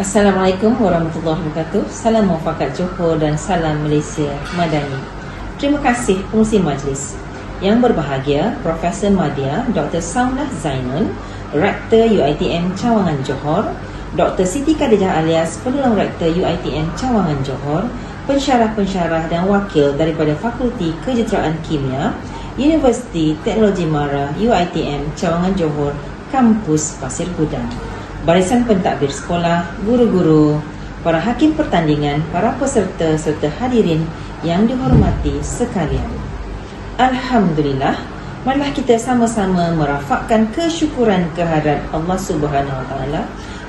Assalamualaikum warahmatullahi wabarakatuh. Salam muafakat Johor dan salam Malaysia Madani. Terima kasih pengurusi majlis. Yang berbahagia Profesor Madya Dr. Saunah Zainun, Rektor UiTM Cawangan Johor, Dr. Siti Khadijah alias Penolong Rektor UiTM Cawangan Johor, pensyarah-pensyarah dan wakil daripada Fakulti Kejuruteraan Kimia, Universiti Teknologi Mara UiTM Cawangan Johor, Kampus Pasir Gudang, barisan pentadbir sekolah, guru-guru, para hakim pertandingan, para peserta serta hadirin yang dihormati sekalian. Alhamdulillah, marilah kita sama-sama merafakkan kesyukuran kehadrat Allah Subhanahu Wa Taala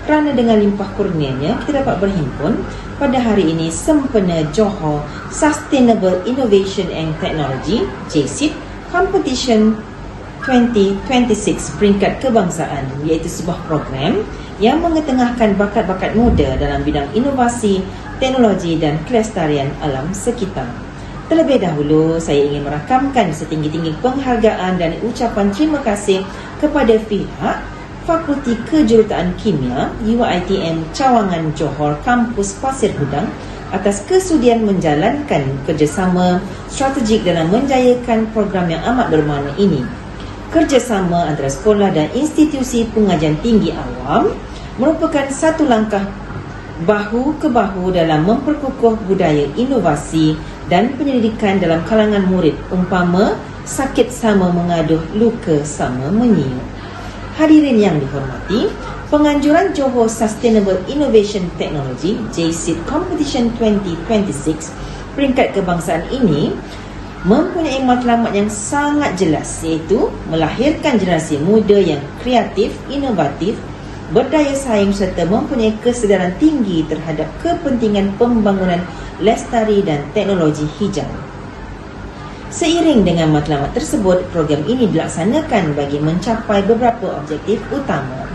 kerana dengan limpah kurnianya kita dapat berhimpun pada hari ini sempena Johor Sustainable Innovation and Technology JSIT Competition 2026 peringkat kebangsaan, iaitu sebuah program yang mengetengahkan bakat-bakat muda dalam bidang inovasi, teknologi dan kelestarian alam sekitar. Terlebih dahulu, saya ingin merakamkan setinggi-tinggi penghargaan dan ucapan terima kasih kepada pihak Fakulti Kejuruteraan Kimia UiTM Cawangan Johor Kampus Pasir Gudang atas kesudian menjalankan kerjasama strategik dalam menjayakan program yang amat bermakna ini. Kerjasama antara sekolah dan institusi pengajian tinggi awam merupakan satu langkah bahu ke bahu dalam memperkukuh budaya inovasi dan penyelidikan dalam kalangan murid, umpama sakit sama mengaduh, luka sama menyiuk. Hadirin yang dihormati, penganjuran Johor Sustainable Innovation Technology JSIT Competition 2026 peringkat kebangsaan ini mempunyai matlamat yang sangat jelas, iaitu melahirkan generasi muda yang kreatif, inovatif, berdaya saing serta mempunyai kesedaran tinggi terhadap kepentingan pembangunan lestari dan teknologi hijau. Seiring dengan matlamat tersebut, program ini dilaksanakan bagi mencapai beberapa objektif utama,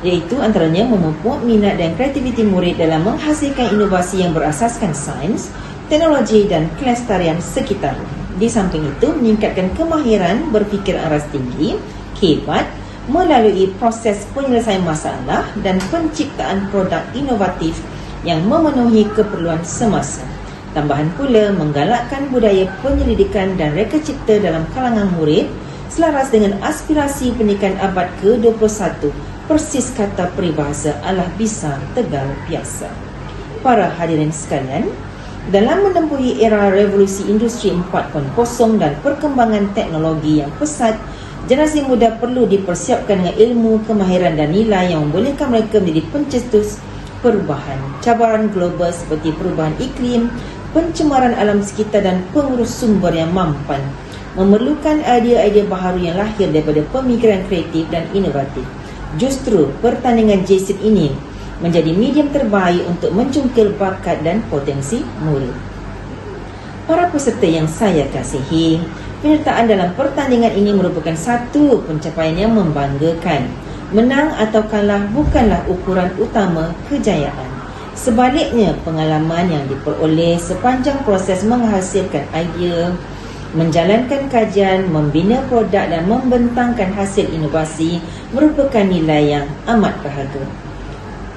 iaitu antaranya memupuk minat dan kreativiti murid dalam menghasilkan inovasi yang berasaskan sains, teknologi dan kelestarian sekitar. Di samping itu, meningkatkan kemahiran berfikir aras tinggi, hebat, melalui proses penyelesaian masalah dan penciptaan produk inovatif yang memenuhi keperluan semasa. Tambahan pula, menggalakkan budaya penyelidikan dan reka cipta dalam kalangan murid selaras dengan aspirasi pendidikan abad ke-21, persis kata peribahasa Allah bisa tegal biasa. Para hadirin sekalian, dalam menempuhi era revolusi industri 4.0 dan perkembangan teknologi yang pesat, generasi muda perlu dipersiapkan dengan ilmu, kemahiran dan nilai yang membolehkan mereka menjadi pencetus perubahan. Cabaran global seperti perubahan iklim, pencemaran alam sekitar dan pengurus sumber yang mampan memerlukan idea-idea baharu yang lahir daripada pemikiran kreatif dan inovatif. Justru pertandingan JSIT ini menjadi medium terbaik untuk mencungkil bakat dan potensi murid. Para peserta yang saya kasihi, penyertaan dalam pertandingan ini merupakan satu pencapaian yang membanggakan. Menang atau kalah bukanlah ukuran utama kejayaan. Sebaliknya, pengalaman yang diperoleh sepanjang proses menghasilkan idea, menjalankan kajian, membina produk dan membentangkan hasil inovasi merupakan nilai yang amat berharga.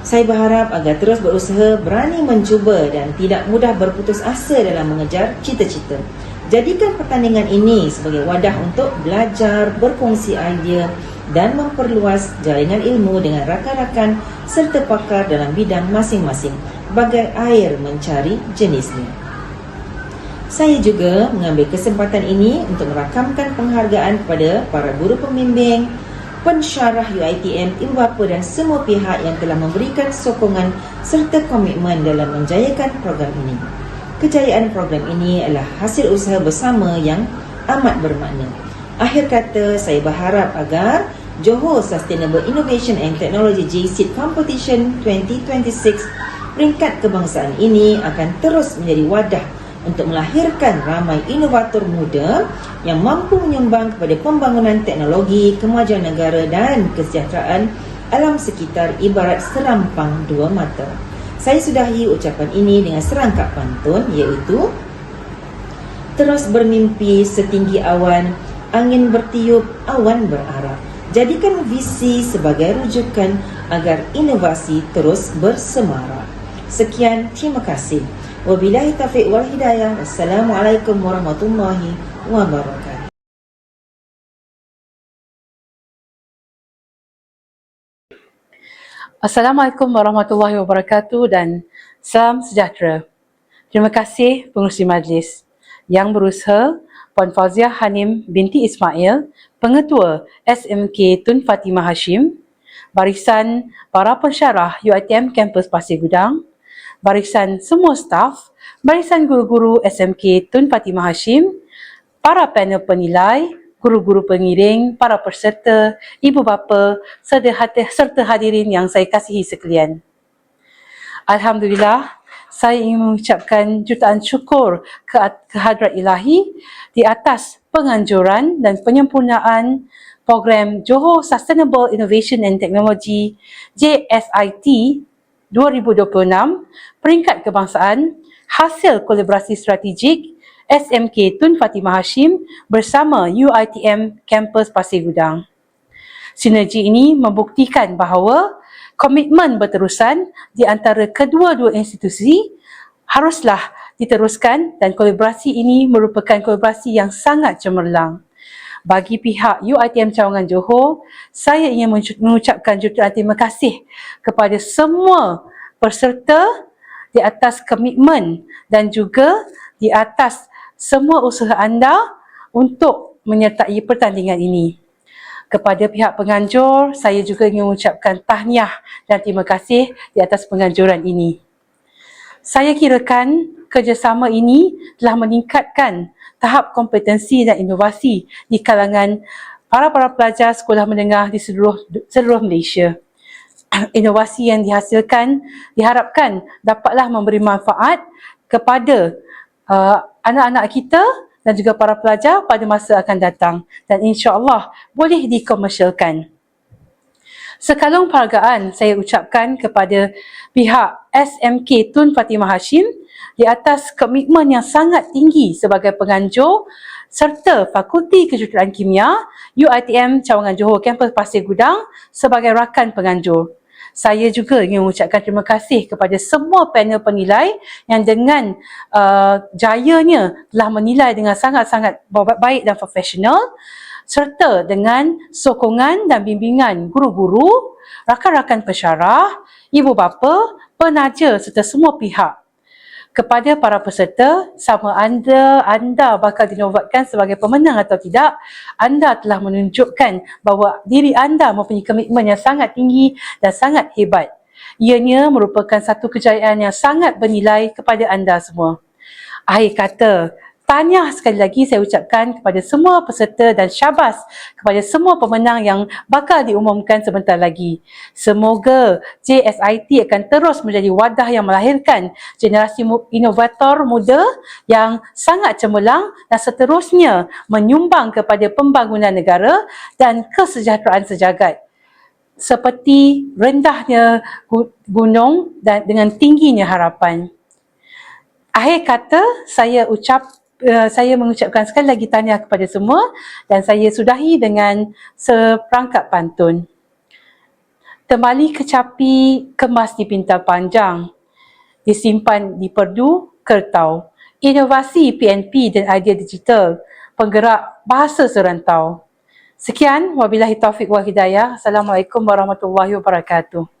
Saya berharap agar terus berusaha, berani mencuba dan tidak mudah berputus asa dalam mengejar cita-cita. Jadikan pertandingan ini sebagai wadah untuk belajar, berkongsi idea dan memperluas jaringan ilmu dengan rakan-rakan serta pakar dalam bidang masing-masing, bagai air mencari jenisnya. Saya juga mengambil kesempatan ini untuk merakamkan penghargaan kepada para guru pembimbing, pensyarah UiTM, ibu bapa dan semua pihak yang telah memberikan sokongan serta komitmen dalam menjayakan program ini. Kejayaan program ini adalah hasil usaha bersama yang amat bermakna. Akhir kata, saya berharap agar Johor Sustainable Innovation and Technology JSIT Competition 2026 peringkat kebangsaan ini akan terus menjadi wadah untuk melahirkan ramai inovator muda yang mampu menyumbang kepada pembangunan teknologi, kemajuan negara dan kesejahteraan alam sekitar ibarat serampang dua mata. Saya sudahi ucapan ini dengan serangkap pantun, iaitu terus bermimpi setinggi awan, angin bertiup, awan berarah. Jadikan visi sebagai rujukan agar inovasi terus bersemara. Sekian, terima kasih. Wabillahi taufiq wal hidayah. Wassalamualaikum warahmatullahi wabarakatuh. Assalamualaikum warahmatullahi wabarakatuh dan salam sejahtera. Terima kasih pengerusi majlis yang berusaha Puan Fauziah Hanim binti Ismail, Pengetua SMK Tun Fatimah Hashim, barisan para pensyarah UiTM Kampus Pasir Gudang, barisan semua staf, barisan guru-guru SMK Tun Fatimah Hashim, para panel penilai, guru-guru pengiring, para peserta, ibu bapa, serta hadirin yang saya kasihi sekalian. Alhamdulillah, saya ingin mengucapkan jutaan syukur ke hadrat ilahi di atas penganjuran dan penyempurnaan program Johor Sustainable Innovation and Technology JSIT 2026 peringkat kebangsaan hasil kolaborasi strategik SMK Tun Fatimah Hashim bersama UiTM Kampus Pasir Gudang. Sinergi ini membuktikan bahawa komitmen berterusan di antara kedua-dua institusi haruslah diteruskan dan kolaborasi ini merupakan kolaborasi yang sangat cemerlang. Bagi pihak UiTM Cawangan Johor, saya ingin mengucapkan jutaan terima kasih kepada semua peserta di atas komitmen dan juga di atas semua usaha anda untuk menyertai pertandingan ini. Kepada pihak penganjur, saya juga ingin mengucapkan tahniah dan terima kasih di atas penganjuran ini. Saya kirakan kerjasama ini telah meningkatkan tahap kompetensi dan inovasi di kalangan para pelajar sekolah menengah di seluruh Malaysia. Inovasi yang dihasilkan diharapkan dapatlah memberi manfaat kepada anak-anak kita dan juga para pelajar pada masa akan datang dan insya-Allah boleh dikomersialkan. Sekalung penghargaan saya ucapkan kepada pihak SMK Tun Fatimah Hashim di atas komitmen yang sangat tinggi sebagai penganjur serta Fakulti Kejuruteraan Kimia UiTM Cawangan Johor Kampus Pasir Gudang sebagai rakan penganjur. Saya juga ingin mengucapkan terima kasih kepada semua panel penilai yang dengan jayanya telah menilai dengan sangat-sangat baik dan profesional serta dengan sokongan dan bimbingan guru-guru, rakan-rakan pensyarah, ibu bapa, penaja serta semua pihak. Kepada para peserta, sama anda bakal dinobatkan sebagai pemenang atau tidak, anda telah menunjukkan bahawa diri anda mempunyai komitmen yang sangat tinggi dan sangat hebat. Ianya merupakan satu kejayaan yang sangat bernilai kepada anda semua. Akhir kata, tahniah sekali lagi saya ucapkan kepada semua peserta dan syabas kepada semua pemenang yang bakal diumumkan sebentar lagi. Semoga JSIT akan terus menjadi wadah yang melahirkan generasi inovator muda yang sangat cemerlang dan seterusnya menyumbang kepada pembangunan negara dan kesejahteraan sejagat. Seperti rendahnya gunung dan dengan tingginya harapan. Akhir kata, saya mengucapkan sekali lagi tahniah kepada semua dan saya sudahi dengan seperangkat pantun. Temali kecapi kemas di pintal panjang, disimpan di perdu kertau. Inovasi PNP dan idea digital, penggerak bahasa serantau. Sekian, wabillahi taufiq wal hidayah. Assalamualaikum warahmatullahi wabarakatuh.